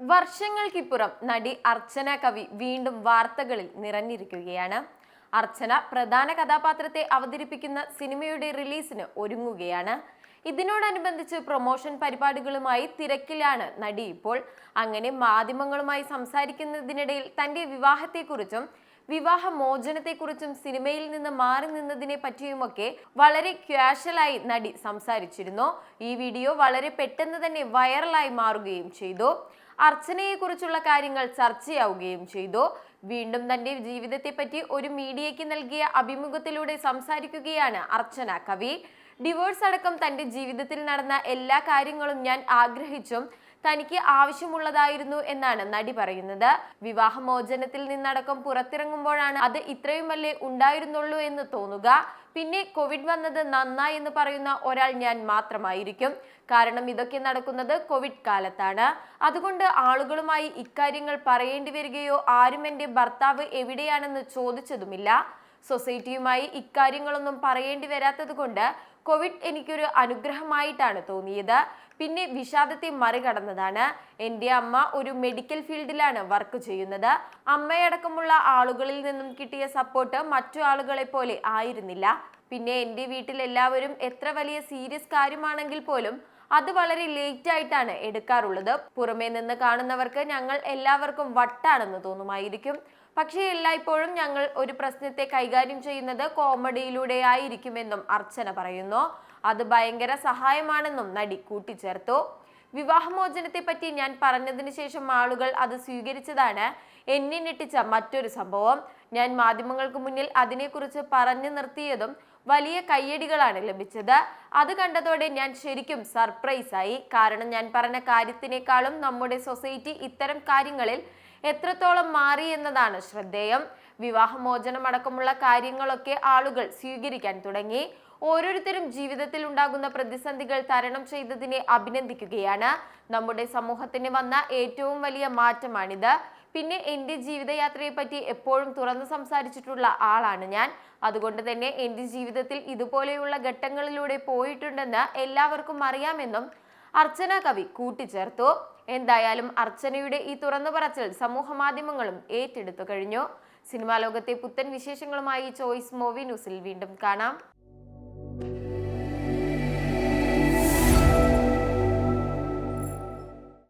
വർഷങ്ങൾക്കിപ്പുറം നടി അർച്ചന കവി വീണ്ടും വാർത്തകളിൽ നിറഞ്ഞിരിക്കുകയാണ്. അർച്ചന പ്രധാന കഥാപാത്രത്തെ അവതരിപ്പിക്കുന്ന സിനിമയുടെ റിലീസിന് ഒരുങ്ങുകയാണ്. ഇതിനോടനുബന്ധിച്ച് പ്രൊമോഷൻ പരിപാടികളുമായി തിരക്കിലാണ് നടി ഇപ്പോൾ. അങ്ങനെ മാധ്യമങ്ങളുമായി സംസാരിക്കുന്നതിനിടയിൽ തന്റെ വിവാഹത്തെക്കുറിച്ചും വിവാഹമോചനത്തെക്കുറിച്ചും സിനിമയിൽ നിന്ന് മാറി നിന്നതിനെ പറ്റിയുമൊക്കെ വളരെ ക്യാഷ്വലായി നടി സംസാരിച്ചിരുന്നു. ഈ വീഡിയോ വളരെ പെട്ടെന്ന് തന്നെ വൈറലായി മാറുകയും ചെയ്തു. അർച്ചനയെക്കുറിച്ചുള്ള കാര്യങ്ങൾ ചർച്ചയാവുകയും ചെയ്തു. വീണ്ടും തന്റെ ജീവിതത്തെ പറ്റി ഒരു മീഡിയയ്ക്ക് നൽകിയ അഭിമുഖത്തിലൂടെ സംസാരിക്കുകയാണ് അർച്ചന കവി. ഡിവോഴ്സ് അടക്കം തന്റെ ജീവിതത്തിൽ നടന്ന എല്ലാ കാര്യങ്ങളും ഞാൻ ആഗ്രഹിച്ചും തനിക്ക് ആവശ്യമുള്ളതായിരുന്നു എന്നാണ് നടി പറയുന്നത്. വിവാഹമോചനത്തിൽ നിന്നടക്കം പുറത്തിറങ്ങുമ്പോഴാണ് അത് ഇത്രയുമല്ലേ ഉണ്ടായിരുന്നുള്ളൂ എന്ന് തോന്നുക. പിന്നെ കോവിഡ് വന്നത് നന്നായി എന്ന് പറയുന്ന ഒരാൾ ഞാൻ മാത്രമായിരിക്കും. കാരണം ഇതൊക്കെ നടക്കുന്നത് കോവിഡ് കാലത്താണ്. അതുകൊണ്ട് ആളുകളുമായി ഇക്കാര്യങ്ങൾ പറയേണ്ടി വരികയോ ആരും എൻ്റെ ഭർത്താവ് എവിടെയാണെന്ന് ചോദിച്ചതുമില്ല. സൊസൈറ്റിയുമായി ഇക്കാര്യങ്ങളൊന്നും പറയേണ്ടി വരാത്തത് കൊണ്ട് കോവിഡ് എനിക്കൊരു അനുഗ്രഹമായിട്ടാണ് തോന്നിയത്. പിന്നെ വിഷാദത്തെ മറികടന്നതാണ്. എൻ്റെ അമ്മ ഒരു മെഡിക്കൽ ഫീൽഡിലാണ് വർക്ക് ചെയ്യുന്നത്. അമ്മയടക്കമുള്ള ആളുകളിൽ നിന്നും കിട്ടിയ സപ്പോർട്ട് മറ്റു ആളുകളെ പോലെ ആയിരുന്നില്ല. പിന്നെ എൻ്റെ വീട്ടിൽ എല്ലാവരും എത്ര വലിയ സീരിയസ് കാര്യമാണെങ്കിൽ പോലും അത് വളരെ ലേറ്റ് ആയിട്ടാണ് എടുക്കാറുള്ളത്. പുറമേ നിന്ന് കാണുന്നവർക്ക് ഞങ്ങൾ എല്ലാവർക്കും വട്ടാണെന്ന് തോന്നുമായിരിക്കും. പക്ഷേ എല്ലായ്പ്പോഴും ഞങ്ങൾ ഒരു പ്രശ്നത്തെ കൈകാര്യം ചെയ്യുന്നത് കോമഡിയിലൂടെ ആയിരിക്കുമെന്നും അർച്ചന പറയുന്നു. അത് ഭയങ്കര സഹായമാണെന്നും നടി കൂട്ടിച്ചേർത്തു. വിവാഹമോചനത്തെ പറ്റി ഞാൻ പറഞ്ഞതിന് ശേഷം ആളുകൾ അത് സ്വീകരിച്ചതാണ് എന്നെ ഞെട്ടിച്ച മറ്റൊരു സംഭവം. ഞാൻ മാധ്യമങ്ങൾക്ക് മുന്നിൽ അതിനെക്കുറിച്ച് പറഞ്ഞു നിർത്തിയതും വലിയ കയ്യടികളാണ് ലഭിച്ചത്. അത് കണ്ടതോടെ ഞാൻ ശരിക്കും സർപ്രൈസായി. കാരണം ഞാൻ പറഞ്ഞ കാര്യത്തിനേക്കാളും നമ്മുടെ സൊസൈറ്റി ഇത്തരം കാര്യങ്ങളിൽ എത്രത്തോളം മാറി എന്നതാണ് ശ്രദ്ധേയം. വിവാഹമോചനം അടക്കമുള്ള കാര്യങ്ങളൊക്കെ ആളുകൾ സ്വീകരിക്കാൻ തുടങ്ങി. ഓരോരുത്തരും ജീവിതത്തിൽ ഉണ്ടാകുന്ന പ്രതിസന്ധികൾ തരണം ചെയ്തതിനെ അഭിനന്ദിക്കുകയാണ്. നമ്മുടെ സമൂഹത്തിന് വന്ന ഏറ്റവും വലിയ മാറ്റമാണിത്. പിന്നെ എൻ്റെ ജീവിതയാത്രയെ പറ്റി എപ്പോഴും തുറന്നു സംസാരിച്ചിട്ടുള്ള ആളാണ് ഞാൻ. അതുകൊണ്ട് തന്നെ എൻ്റെ ജീവിതത്തിൽ ഇതുപോലെയുള്ള ഘട്ടങ്ങളിലൂടെ പോയിട്ടുണ്ടെന്ന് എല്ലാവർക്കും അറിയാമെന്നും അർച്ചന കവി കൂട്ടിച്ചേർത്തു. എന്തായാലും അർച്ചനയുടെ ഈ തുറന്നു പറച്ചിൽ സമൂഹ മാധ്യമങ്ങളും ഏറ്റെടുത്തു കഴിഞ്ഞു. സിനിമാ ലോകത്തെ പുത്തൻ വിശേഷങ്ങളുമായി ചോയ്സ് മൂവി ന്യൂസിൽ വീണ്ടും കാണാം.